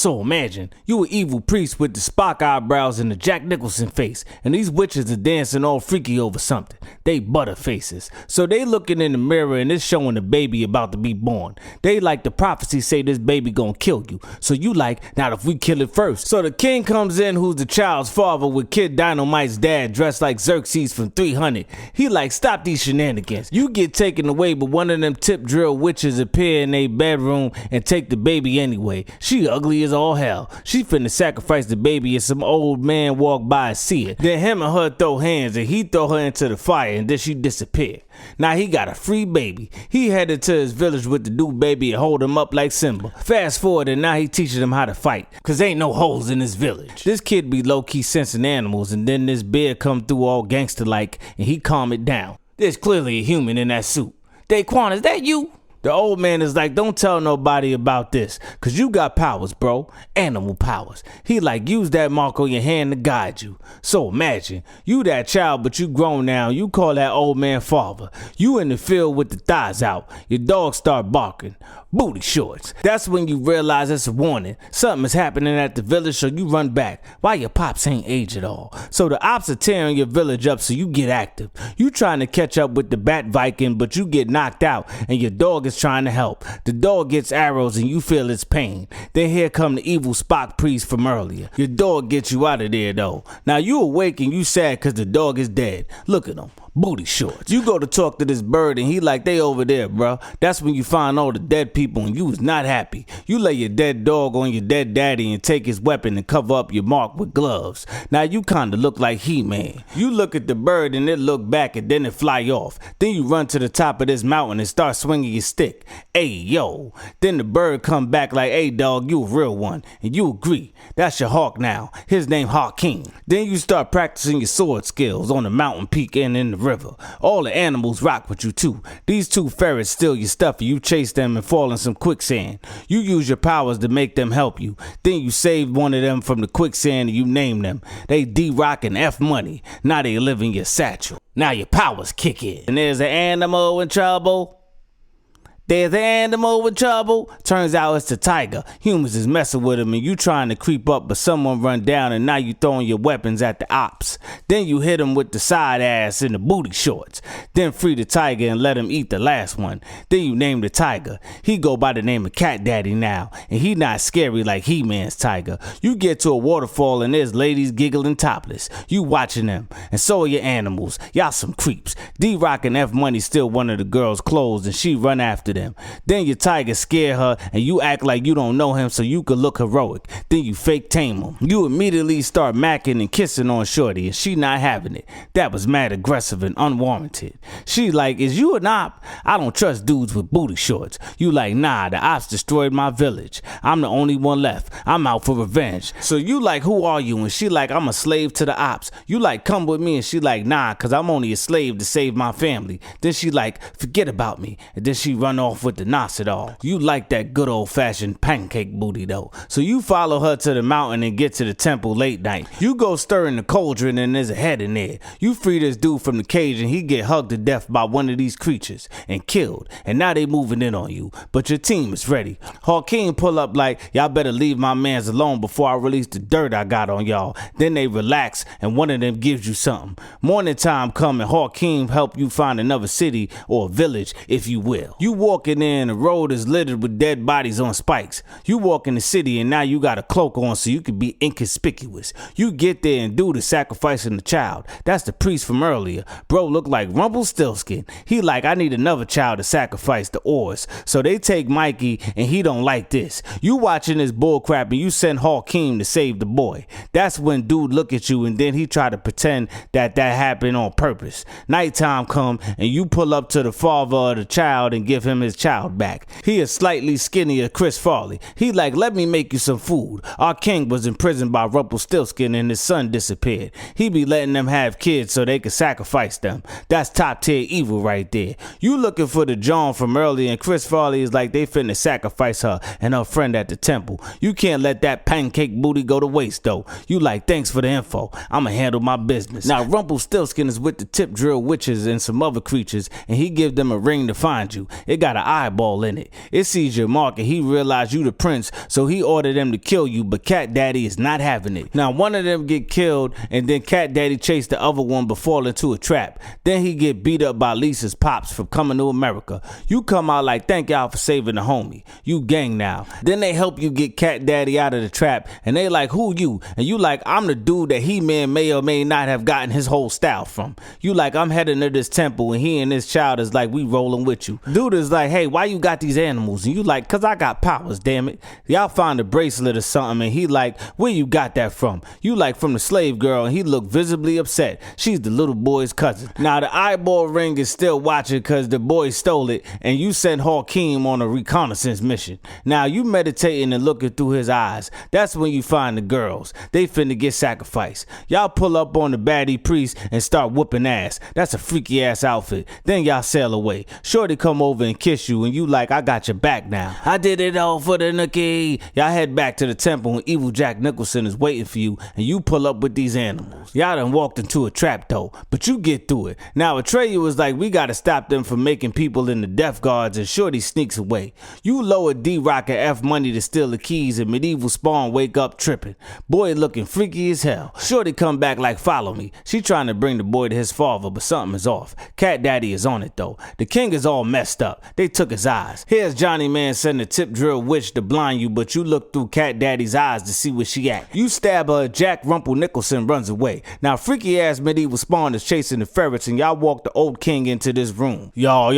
So imagine, you an evil priest with the Spock eyebrows and the Jack Nicholson face, and these witches are dancing all freaky over something. They butter faces. So they looking in the mirror and it's showing the baby about to be born. They like the prophecy say this baby gonna kill you. So you like, now if we kill it first. So the king comes in who's the child's father with Kid Dynamite's dad dressed like Xerxes from 300. He like, stop these shenanigans. You get taken away, but one of them tip drill witches appear in their bedroom and take the baby anyway. She ugly as all hell. She finna sacrifice the baby and some old man walk by and see it. Then him and her throw hands and he throw her into the fire and then she disappear. Now he got a free baby. He headed to his village with the new baby and hold him up like Simba. Fast forward and now he teaching them how to fight, cause ain't no holes in his village. This kid be low-key sensing animals and then this bear come through all gangster like and he calm it down. There's clearly a human in that suit. Daquan, is that you? The old man is like, don't tell nobody about this, cause you got powers, bro. Animal powers. He like, use that mark on your hand to guide you. So imagine, you that child, but you grown now. You call that old man father. You in the field with the thighs out. Your dog start barking. Booty shorts. That's when you realize it's a warning. Something is happening at the village, so you run back. Why your pops ain't age at all? So the ops are tearing your village up, so you get active. You trying to catch up with the Bat Viking, but you get knocked out, and your dog is trying to help. The dog gets arrows, and you feel its pain. Then here come the evil Spock priest from earlier. Your dog gets you out of there, though. Now you awake and you sad because the dog is dead. Look at him. Booty shorts. You go to talk to this bird and he like, they over there, bro. That's when you find all the dead people and you was not happy. You lay your dead dog on your dead daddy and take his weapon and cover up your mark with gloves. Now you kinda look like He-Man. You look at the bird and it look back and then it fly off. Then you run to the top of this mountain and start swinging your stick. Hey, yo. Then the bird come back like, hey, dog, you a real one. And you agree. That's your hawk now. His name Hawking. Then you start practicing your sword skills on the mountain peak and in the river. All the animals rock with you too. These two ferrets steal your stuff and you chase them and fall in some quicksand. You use your powers to make them help you. Then you save one of them from the quicksand and you name them. They D-Rock and F-Money. Now they live in your satchel. Now your powers kick in. And there's an animal in trouble. There's an animal with trouble. Turns out it's the tiger. Humans is messing with him and you trying to creep up, but someone run down and now you throwing your weapons at the ops. Then you hit him with the side ass and the booty shorts. Then free the tiger and let him eat the last one. Then you name the tiger. He go by the name of Cat Daddy now, and he not scary like He-Man's tiger. You get to a waterfall and there's ladies giggling topless. You watching them, and so are your animals. Y'all some creeps. D-Rock and F-Money steal one of the girl's clothes and she run after them. Then your tiger scare her and you act like you don't know him so you could look heroic. Then you fake tame him. You immediately start macking and kissing on shorty and she not having it. That was mad aggressive and unwarranted. She like, is you an op? I don't trust dudes with booty shorts. You like, nah, the ops destroyed my village. I'm the only one left. I'm out for revenge. So you like, who are you? And she like, I'm a slave to the ops. You like, come with me. And she like, nah, cause I'm only a slave to save my family. Then she like, forget about me. And then she run off with the knots it all. You like that good old-fashioned pancake booty though. So you follow her to the mountain and get to the temple late night. You go stir in the cauldron and there's a head in there. You free this dude from the cage and he get hugged to death by one of these creatures and killed. And now they moving in on you. But your team is ready. Hawking pull up like, y'all better leave my mans alone before I release the dirt I got on y'all. Then they relax and one of them gives you something. Morning time come and Hawking help you find another city or village if you will. You walking in and the road is littered with dead bodies on spikes. You walk in the city and now you got a cloak on so you can be inconspicuous. You get there and do the sacrificing the child. That's the priest from earlier. Bro look like Rumpelstiltskin. He like, I need another child to sacrifice the oars. So they take Mikey and he don't like this. You watching this bullcrap and you send Hawking to save the boy. That's when dude look at you and then he try to pretend that happened on purpose. Nighttime come and you pull up to the father of the child and give him his child back. He is slightly skinnier Chris Farley. He like, let me make you some food. Our king was imprisoned by Rumpelstiltskin and his son disappeared. He be letting them have kids so they could sacrifice them. That's top tier evil right there. You looking for the John from earlier and Chris Farley is like they finna sacrifice her and her friend at the temple. You can't can't let that pancake booty go to waste though. You like, thanks for the info, I'ma handle my business. Now Rumpelstiltskin is with the tip drill witches and some other creatures, and he give them a ring to find you. It got an eyeball in it. It sees your mark and he realized you the prince, so he ordered them to kill you, but Cat Daddy is not having it. Now one of them get killed, and then Cat Daddy chased the other one but fall into a trap. Then he get beat up by Lisa's pops for coming to America. You come out like, thank y'all for saving the homie. You gang now. Then they help you get Cat Daddy out of the trap, and they like, who you? And you like, I'm the dude that He-Man may or may not have gotten his whole style from. You like, I'm heading to this temple, and he and this child is like, we rolling with you. Dude is like, hey, why you got these animals? And you like, cause I got powers, damn it. Y'all find a bracelet or something, and he like, where you got that from? You like, from the slave girl, and he look visibly upset. She's the little boy's cousin. Now the eyeball ring is still watching cause the boy stole it, and you sent Hakeem on a reconnaissance mission. Now you meditating and looking through his eyes. That's when you find the girls. They finna get sacrificed. Y'all pull up on the baddie priest and start whooping ass. That's a freaky ass outfit. Then y'all sail away. Shorty come over and kiss you, and you like, I got your back now. I did it all for the nookie. Y'all head back to the temple, and evil Jack Nicholson is waiting for you, and you pull up with these animals. Y'all done walked into a trap though, but you get through it. Now Atreyu was like, we gotta stop them from making people in the death guards, and Shorty sneaks away. You lower D-Rock and F Money to steal the keys, and Medieval Spawn wake up tripping. Boy looking freaky as hell. Shorty come back like, follow me. She trying to bring the boy to his father, but something is off. Cat Daddy is on it though. The king is all messed up. They took his eyes. Here's Johnny Man sending a tip drill witch to blind you, but you look through Cat Daddy's eyes to see where she at. You stab her, Jack Rumple Nicholson runs away. Now freaky ass Medieval Spawn is chasing the ferrets, and y'all walk the old king into this room. Y'all.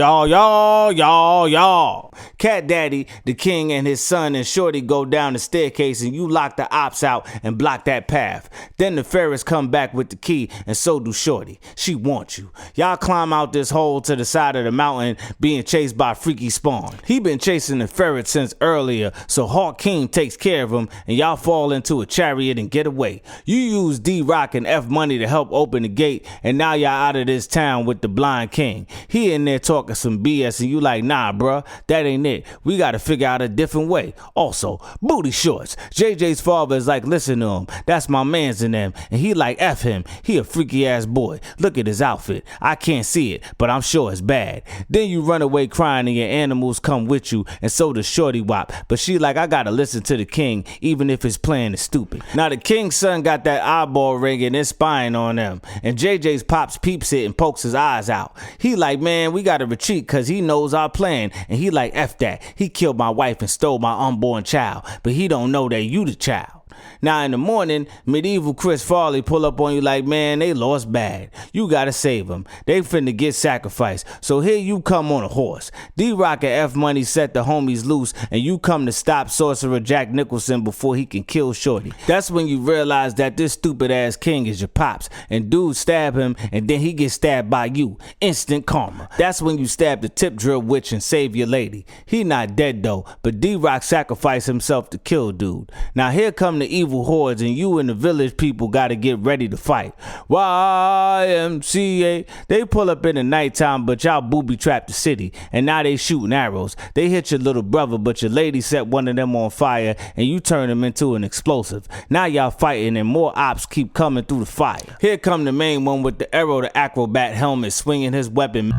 Cat Daddy, the king, and his son and Shorty go down the staircase, and you lock the ops out and block that path. Then the ferrets come back with the key, and so do Shorty. She wants you. Y'all climb out this hole to the side of the mountain, being chased by Freaky Spawn. He been chasing the ferret since earlier, so Hakeem takes care of him, and y'all fall into a chariot and get away. You use D-Rock and F Money to help open the gate, and now y'all out of this town with the blind king. He in there talking some BS, and you like, nah bruh, that ain't it. We gotta figure out a different way. Also, booty shorts. JJ's father is like, listen to him, that's my mans in them, and he like, F him, he a freaky ass boy. Look at his outfit. I can't see it, but I'm sure it's bad. Then you run away crying, and your animals come with you, and so does Shorty Wop, but she like, I gotta listen to the king, even if his plan is stupid. Now the king's son got that eyeball ring and it's spying on them, and JJ's pops peeps it and pokes his eyes out. He like, man, we gotta retreat cause he knows our plan, and he like, F that. He killed my wife and stole my unborn child, but he don't know that you the child. Now in the morning, Medieval Chris Farley pull up on you like, man, they lost bad. You gotta save them. They finna get sacrificed. So here you come on a horse. D-Rock and F Money set the homies loose, and you come to stop Sorcerer Jack Nicholson before he can kill Shorty. That's when you realize that this stupid ass king is your pops, and dude stab him, and then he gets stabbed by you. Instant karma. That's when you stab the tip drill witch and save your lady. He not dead though, but D-Rock sacrificed himself to kill dude. Now here come the evil hordes, and you and the village people gotta get ready to fight. YMCA. They pull up in the nighttime, but y'all booby trap the city, and now they shooting arrows. They hit your little brother, but your lady set one of them on fire, and you turn him into an explosive. Now y'all fighting, and more ops keep coming through the fire. Here come the main one with the arrow to acrobat helmet, swinging his weapon.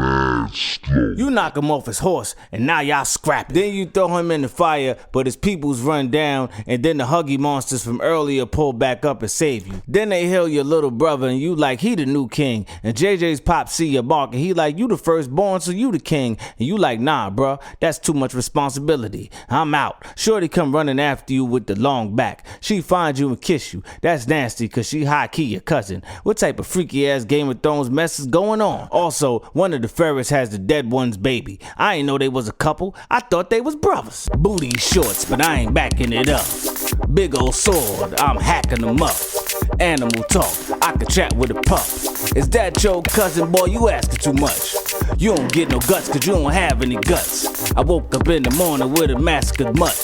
You knock him off his horse, and now y'all scrap. Then you throw him in the fire, but his peoples run down, and then the huggy monsters from earlier pull back up and save you. Then they heal your little brother, and you like, he the new king, and JJ's pop see your mark, and he like, you the firstborn, so you the king, and you like, nah bruh, that's too much responsibility, I'm out. Shorty come running after you with the long back. She finds you and kiss you. That's nasty cause she high key your cousin. What type of freaky ass Game of Thrones mess is going on? Also, one of the ferrets has the dead one's baby. I ain't know they was a couple, I thought they was brothers. Booty shorts, but I ain't backing it up. Big old sword, I'm hacking them up. Animal talk, I could chat with a pup. Is that your cousin, boy? You asking too much. You don't get no guts cause you don't have any guts. I woke up in the morning with a massacred mutt.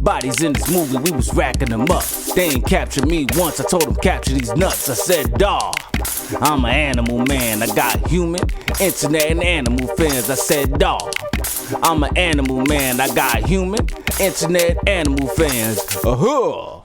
Bodies in this movie, we was racking them up. They ain't captured me once, I told them capture these nuts. I said, dawg, I'm an animal man. I got human, internet, and animal fans. I said, dawg, I'm an animal man, I got human, internet, animal fans. Uh-huh.